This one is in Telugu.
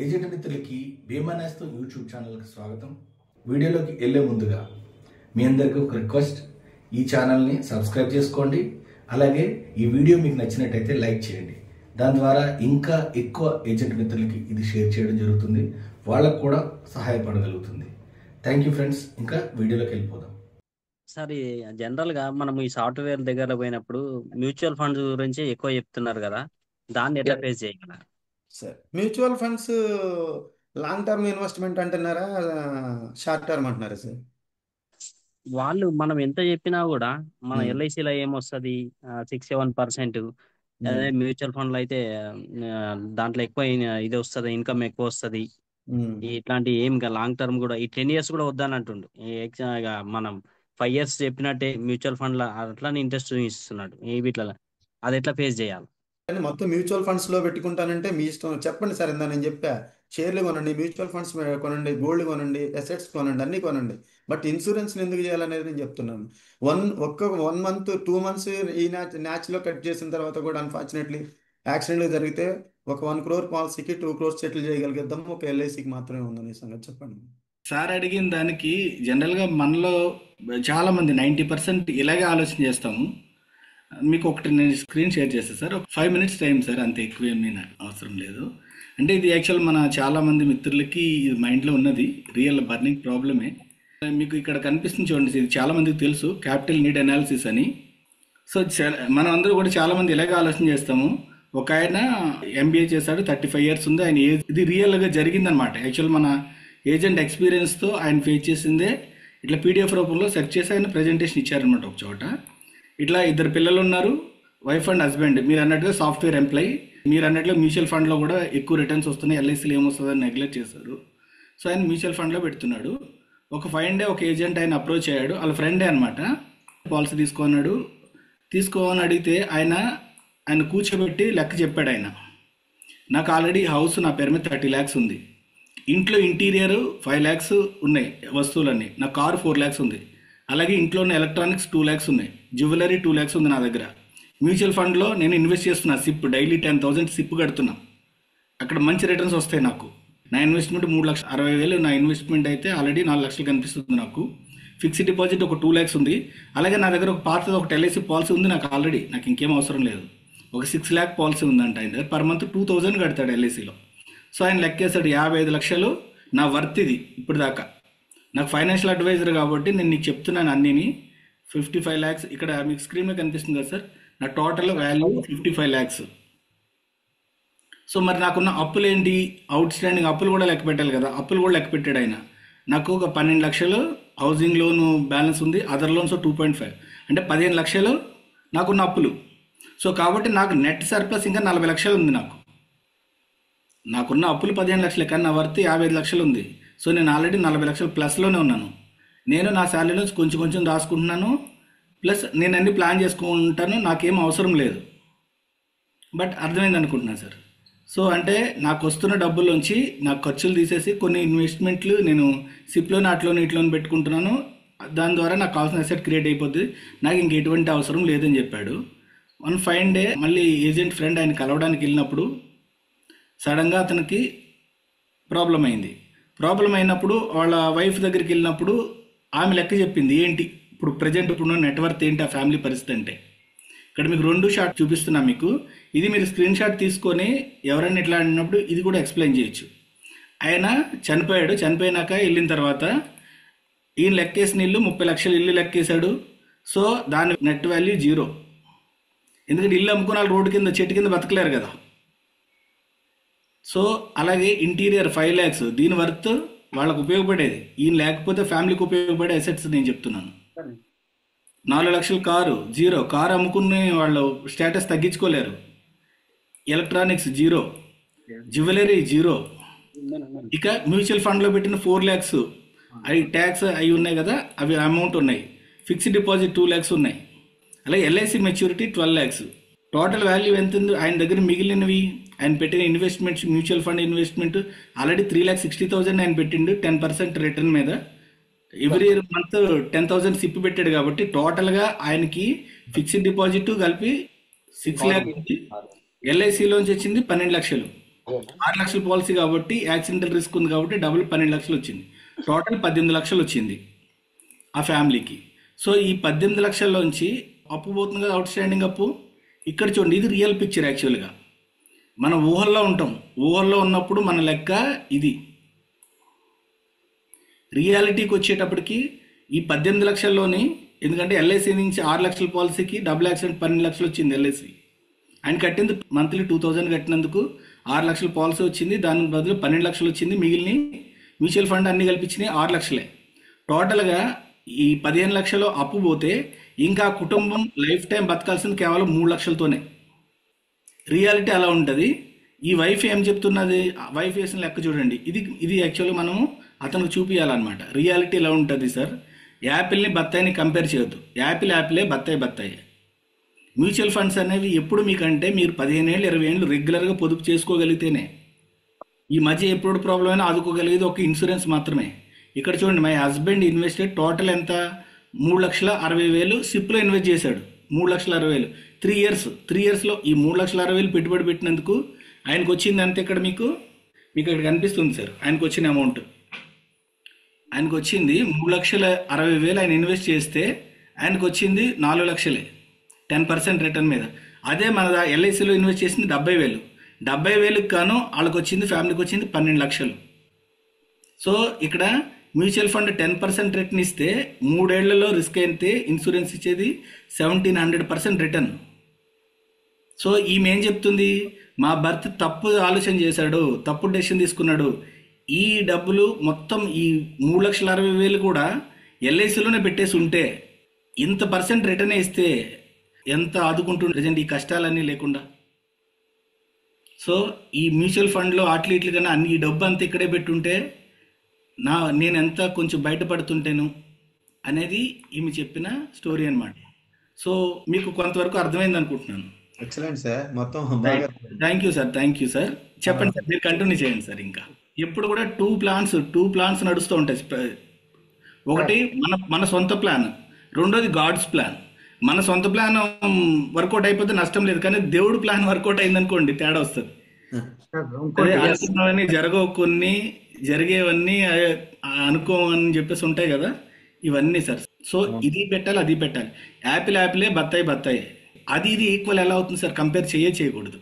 ఏజెంట్ మిత్రులకి బీమా నేస్తం యూట్యూబ్ ఛానల్కి స్వాగతం. వీడియోలోకి వెళ్ళే ముందుగా మీ అందరికీ ఒక రిక్వెస్ట్, ఈ ఛానల్ని సబ్స్క్రైబ్ చేసుకోండి. అలాగే ఈ వీడియో మీకు నచ్చినట్టయితే లైక్ చేయండి. దాని ద్వారా ఇంకా ఎక్కువ ఏజెంట్ మిత్రులకి ఇది షేర్ చేయడం జరుగుతుంది, వాళ్ళకు కూడా సహాయపడగలుగుతుంది. Thank you friends. ఇంకా వీడియోలోకి వెళ్ళిపోదాం. సార్ జనరల్గా మనం ఈ సాఫ్ట్వేర్ దగ్గర పోయినప్పుడు మ్యూచువల్ ఫండ్స్ గురించి ఎక్కువ చెప్తున్నారు కదా, దాన్ని ఎట్లా ఫేస్ చేయగలరా? Sir mutual funds long term investment అంటున్నారా, షార్ట్ టర్మ్ అంటున్నారా సార్? వాళ్ళు మనం ఎంత చెప్పినా కూడా మన ఎల్ఐసిలో ఏమొస్తుంది 6-7%, అదే మ్యూచువల్ ఫండ్లో అయితే దాంట్లో ఎక్కువ ఇది వస్తుంది, ఇన్కమ్ ఎక్కువ వస్తుంది. ఇట్లాంటి ఏం లాంగ్ టర్మ్ కూడా ఈ 10 years కూడా వద్దని అంటుండు. మనం 5 years చెప్పినట్టే మ్యూచువల్ ఫండ్ లో అట్లానే ఇంట్రెస్ట్ ఇస్తున్నాడు. వీటిలో అది ఎట్లా ఫేస్ చేయాలి? కానీ మొత్తం మ్యూచువల్ ఫండ్స్ లో పెట్టుకుంటానంటే మీ ఇష్టం. చెప్పండి సార్, ఇందా నేను చెప్పా, షేర్లు కొనండి, మ్యూచువల్ ఫండ్స్ కొనండి, గోల్డ్ కొనండి, అసెట్స్ కొనండి, అన్ని కొనండి. బట్ ఇన్సూరెన్స్ ఎందుకు చేయాలనేది నేను చెప్తున్నాను. 1 month 2 months ఈ న్యాచ్ లో కట్ చేసిన తర్వాత కూడా అన్ఫార్చునేట్లీ యాక్సిడెంట్ జరిగితే ఒక 1 crore పాలసీకి 2 crores సెటిల్ చేయగలిగిద్దాం. ఒక ఎల్ఐసికి మాత్రమే ఉందని సంగతి చెప్పండి. సార్ అడిగిన దానికి జనరల్గా మనలో చాలా మంది 90% ఇలాగే ఆలోచన చేస్తాము. మీకు ఒకటి నేను స్క్రీన్ షేర్ చేస్తాను సార్. 5 minutes టైం సార్, అంత ఎక్కువ ఏమీ నాకు అవసరం లేదు. అంటే ఇది యాక్చువల్ మన చాలా మంది మిత్రులకి ఇది మైండ్లో ఉన్నది, రియల్ బర్నింగ్ ప్రాబ్లమే. మీకు ఇక్కడ కనిపిస్తుంది చూడండి, ఇది చాలా మందికి తెలుసు, క్యాపిటల్ నీడ్ అనాలిసిస్ అని. సో మనం అందరూ కూడా చాలా మంది ఇలాగే ఆలోచన చేస్తాము. ఒక ఆయన ఎంబీఏ చేశాడు, 35 years ఉంది, ఆయన ఇది రియల్గా జరిగిందనమాట. యాక్చువల్ మన ఏజెంట్ ఎక్స్పీరియన్స్తో ఆయన ఫేస్ చేసిందే ఇట్లా పీడిఎఫ్ రూపంలో సెర్చ్ చేసి ఆయన ప్రజెంటేషన్ ఇచ్చారనమాట ఒక చోట. ఇట్లా 2 పిల్లలు ఉన్నారు, వైఫ్ అండ్ హస్బెండ్. మీరు అన్నట్టుగా సాఫ్ట్వేర్ ఎంప్లాయీ, మీరు అన్నట్టుగా మ్యూచువల్ ఫండ్లో కూడా ఎక్కువ రిటర్న్స్ వస్తున్నాయి, ఎల్ఐసీలో ఏమొస్తుందని నెగ్లెక్ట్ చేశారు. సో ఆయన మ్యూచువల్ ఫండ్లో పెడుతున్నాడు. ఒక ఫైన్ డే ఒక ఏజెంట్ ఆయన అప్రోచ్ అయ్యాడు, వాళ్ళ ఫ్రెండే అనమాట. పాలసీ తీసుకోమని అడిగితే ఆయన కూర్చోబెట్టి లెక్క చెప్పాడు. ఆయన నాకు ఆల్రెడీ హౌస్ నా పేరు మీద 30 lakhs ఉంది, ఇంట్లో ఇంటీరియర్ 5 lakhs ఉన్నాయి వస్తువులన్నీ, నా కారు 4 lakhs ఉంది, అలాగే ఇంట్లో ఉన్న ఎలక్ట్రానిక్స్ 2 lakhs ఉన్నాయి, జ్యువెలరీ 2 lakhs ఉంది నా దగ్గర. మ్యూచువల్ ఫండ్లో నేను ఇన్వెస్ట్ చేస్తున్నా, సిప్ డైలీ 10,000 సిప్ కడుతున్నా, అక్కడ మంచి రిటర్న్స్ వస్తాయి నాకు. నా ఇన్వెస్ట్మెంట్ 3,60,000, నా ఇన్వెస్ట్మెంట్ అయితే ఆల్రెడీ 4 lakhs కనిపిస్తుంది నాకు. ఫిక్స్డ్ డిపాజిట్ ఒక 2 lakhs ఉంది, అలాగే నా దగ్గర ఒక పాతది ఒక ఎల్ఐసి పాలసీ ఉంది నాకు ఆల్రెడీ, నాకు ఇంకేం అవసరం లేదు. ఒక 6 lakh పాలసీ ఉందంట ఆయన దగ్గర, పర్ మంత్ 2,000 కడతాడు ఎల్ఐసిలో. సో ఆయన లెక్కేసాడు 55 లక్షలు నా వర్త్ ఇది ఇప్పుడు దాకా. నాకు ఫైనాన్షియల్ అడ్వైజర్ కాబట్టి నేను నీకు చెప్తున్నాను అన్నీని. 55 lakhs ఇక్కడ మీకు స్క్రీన్ మీద కనిపిస్తుంది కదా సార్, నా టోటల్ వాల్యూ 55 lakhs. సో మరి నాకున్న అప్పులు ఏంటి, అవుట్ స్టాండింగ్ అప్పులు కూడా లెక్క పెట్టాలి కదా, అప్పులు కూడా లెక్క పెట్టాడు ఆయన. నాకు ఒక 12 లక్షలు హౌసింగ్ లోన్ బ్యాలెన్స్ ఉంది, అదర్ లోన్స్ 2.5, అంటే 15 లక్షలు నాకున్న అప్పులు. సో కాబట్టి నాకు నెట్ సర్ప్లస్ ఇంకా 40 లక్షలు ఉంది. నాకున్న అప్పులు 15 లక్షలే, కానీ నా వర్త్ 55 లక్షలు ఉంది. సో నేను ఆల్రెడీ 40 లక్షలు ప్లస్లోనే ఉన్నాను. నేను నా శాలరీలో కొంచెం కొంచెం రాసుకుంటున్నాను, ప్లస్ నేను అన్ని ప్లాన్ చేసుకుంటాను, నాకేం అవసరం లేదు. బట్ అర్థమైంది అనుకుంటున్నాను సార్. సో అంటే నాకు వస్తున్న డబ్బుల్లోంచి నాకు ఖర్చులు తీసేసి కొన్ని ఇన్వెస్ట్మెంట్లు నేను సిప్లోని అట్లోని ఇట్లోని పెట్టుకుంటున్నాను, దాని ద్వారా నాకు కావాల్సిన అసెట్ క్రియేట్ అయిపోద్ది, నాకు ఇంక ఎటువంటి అవసరం లేదని చెప్పాడు. 1 fine day మళ్ళీ ఏజెంట్ ఫ్రెండ్ ఆయన కలవడానికి వెళ్ళినప్పుడు సడన్గా అతనికి ప్రాబ్లం అయింది. ప్రాబ్లం అయినప్పుడు వాళ్ళ వైఫ్ దగ్గరికి వెళ్ళినప్పుడు ఆమె లెక్క చెప్పింది, ఏంటి ఇప్పుడు ప్రజెంట్ ఇప్పుడు నెట్వర్త్ ఏంటి, ఆ ఫ్యామిలీ పరిస్థితి అంటే. ఇక్కడ మీకు 2 షాట్ చూపిస్తున్నా మీకు, ఇది మీరు స్క్రీన్ షాట్ తీసుకొని ఎవరైనా ఇట్లా అన్నప్పుడు ఇది కూడా ఎక్స్ప్లెయిన్ చేయొచ్చు. ఆయన చనిపోయాడు, చనిపోయినాక వెళ్ళిన తర్వాత ఈయన లెక్కేసిన ఇల్లు 30 లక్షలు ఇల్లు లెక్కేశాడు. సో దాని నెట్ వాల్యూ 0, ఎందుకంటే ఇల్లు అమ్ముకున్న రోడ్డు కింద చెట్టు కింద బతకలేరు కదా. సో అలాగే ఇంటీరియర్ 5 lakhs, దీని వర్త్ వాళ్ళకు ఉపయోగపడేది, ఈయన లేకపోతే ఫ్యామిలీకి ఉపయోగపడే అసెట్స్ నేను చెప్తున్నాను. 4 లక్షల కారు 0, కారు అమ్ముకుని వాళ్ళు స్టేటస్ తగ్గించుకోలేరు. Electronics 0, jewellery 0. ఇక మ్యూచువల్ ఫండ్లో పెట్టిన 4 lakhs అవి ట్యాక్స్ అవి ఉన్నాయి కదా, అవి అమౌంట్ ఉన్నాయి. ఫిక్స్డ్ డిపాజిట్ 2 lakhs ఉన్నాయి, అలాగే LIC maturity 12 lakhs. Total value ఎంత ఉంది ఆయన దగ్గర మిగిలినవి, ఆయన పెట్టిన investments, mutual fund investment already 3,60,000 ఆయన పెట్టిండు 10% రిటర్న్ మీద. ఎవ్రీ మంత్ 10,000 సిప్ పెట్టాడు కాబట్టి టోటల్గా ఆయనకి ఫిక్స్డ్ డిపాజిట్ కలిపి 6 lakhs, ఎల్ఐసిలోంచి వచ్చింది 12 లక్షలు. 6 లక్షల పాలసీ కాబట్టి యాక్సిడెంటల్ రిస్క్ ఉంది కాబట్టి డబుల్ 12 లక్షలు వచ్చింది. టోటల్ 18 లక్షలు వచ్చింది ఆ ఫ్యామిలీకి. సో ఈ 18 లక్షల్లోంచి అప్పు పోతుంది కదా, అవుట్ స్టాండింగ్ అప్పు. ఇక్కడ చూడండి, ఇది రియల్ పిక్చర్. యాక్చువల్గా మనం ఊహల్లో ఉంటాం, ఊహల్లో ఉన్నప్పుడు మన లెక్క ఇది. రియాలిటీకి వచ్చేటప్పటికి ఈ 18 లక్షల్లోని, ఎందుకంటే ఎల్ఐసి నుంచి 6 లక్షల పాలసీకి డబుల్ యాక్సిడెంట్ 12 లక్షలు వచ్చింది ఎల్ఐసి. ఆయన కట్టింది మంత్లీ 2000 కట్టినందుకు 6 లక్షల పాలసీ వచ్చింది, దాని బదులు 12 లక్షలు వచ్చింది. మిగిలిన మ్యూచువల్ ఫండ్ అన్ని కల్పించినాయి 6 లక్షలే. టోటల్గా ఈ 15 లక్షలు అప్పు పోతే ఇంకా కుటుంబం లైఫ్ టైం బతకాల్సింది కేవలం 3 లక్షలతోనే. రియాలిటీ అలా ఉంటుంది. ఈ వైఫ్ ఏం చెప్తున్నది, వైఫ్ వేసిన లెక్క చూడండి. ఇది యాక్చువల్గా మనము అతనికి చూపించాలన్నమాట. రియాలిటీ ఎలా ఉంటుంది సార్, యాపిల్ని బత్తాయిని కంపేర్ చేయొద్దు. యాపిలే, బత్తాయి. మ్యూచువల్ ఫండ్స్ అనేవి ఎప్పుడు మీకంటే మీరు 15 ఏళ్ళు 20 ఏళ్ళు రెగ్యులర్గా పొదుపు చేసుకోగలిగితేనే. ఈ మధ్య ఎప్పుడు ప్రాబ్లం అయినా ఆదుకోగలిగేది ఒక ఇన్సూరెన్స్ మాత్రమే. ఇక్కడ చూడండి, మై హస్బెండ్ ఇన్వెస్టెడ్ టోటల్ ఎంత, 3,60,000 సిప్లో ఇన్వెస్ట్ చేశాడు. 3,60,000 3 ఇయర్స్లో ఈ 3,60,000 పెట్టుబడి పెట్టినందుకు ఆయనకు వచ్చింది అంతే. ఇక్కడ మీకు ఇక్కడ కనిపిస్తుంది సార్ ఆయనకు వచ్చిన అమౌంట్. ఆయనకు వచ్చింది 3,60,000 ఆయన ఇన్వెస్ట్ చేస్తే ఆయనకు వచ్చింది 4 లక్షలే, 10% రిటర్న్ మీద. అదే మన ఎల్ఐసిలో ఇన్వెస్ట్ చేసింది 70,000. 70,000కి గాను వాళ్ళకి వచ్చింది, ఫ్యామిలీకి వచ్చింది 12 లక్షలు. సో ఇక్కడ మ్యూచువల్ ఫండ్ 10% రిటర్న్ ఇస్తే 3 ఏళ్లలో రిస్క్ అయితే ఇన్సూరెన్స్ ఇచ్చేది 1700% రిటర్న్. సో ఈమె ఏం చెప్తుంది, మా భర్త తప్పు ఆలోచన చేశాడు, తప్పుడు డెసిషన్ తీసుకున్నాడు, ఈ డబ్బులు మొత్తం ఈ 3,60,000 కూడా ఎల్ఐసిలోనే పెట్టేసి ఉంటే ఇంత పర్సెంట్ రిటర్న్ ఇస్తే ఎంత ఆదుకుంటుండే ఈ కష్టాలన్నీ లేకుండా. సో ఈ మ్యూచువల్ ఫండ్లో ఇట్ల కన్నా ఈ డబ్బు అంతా ఇక్కడే పెట్టుంటే నేను ఎంత కొంచెం బయటపడుతుంటేను అనేది ఈమె చెప్పిన స్టోరీ అనమాట. సో మీకు కొంతవరకు అర్థమైంది అనుకుంటున్నాను. ఎక్సలెంట్ సార్, మొత్తం థ్యాంక్ యూ సార్. చెప్పండి సార్, మీరు కంటిన్యూ చేయండి సార్. ఇంకా ఎప్పుడు కూడా టూ ప్లాన్స్ నడుస్తూ ఉంటాయి. ఒకటి మన సొంత ప్లాన్, రెండోది గాడ్స్ ప్లాన్. మన సొంత ప్లాన్ వర్కౌట్ అయిపోతే నష్టం లేదు, కానీ దేవుడు ప్లాన్ వర్కౌట్ అయిందనుకోండి తేడా వస్తుంది. అనుకున్నవన్నీ జరగవు, కొన్ని జరిగేవన్నీ అనుకోమని చెప్పేసి ఉంటాయి కదా, ఇవన్నీ సార్. సో ఇది పెట్టాలి, అది పెట్టాలి. యాపిలే, బత్తాయి. అది ఇది ఈక్వల్ ఎలా అవుతుంది సార్, కంపేర్ చేయకూడదు.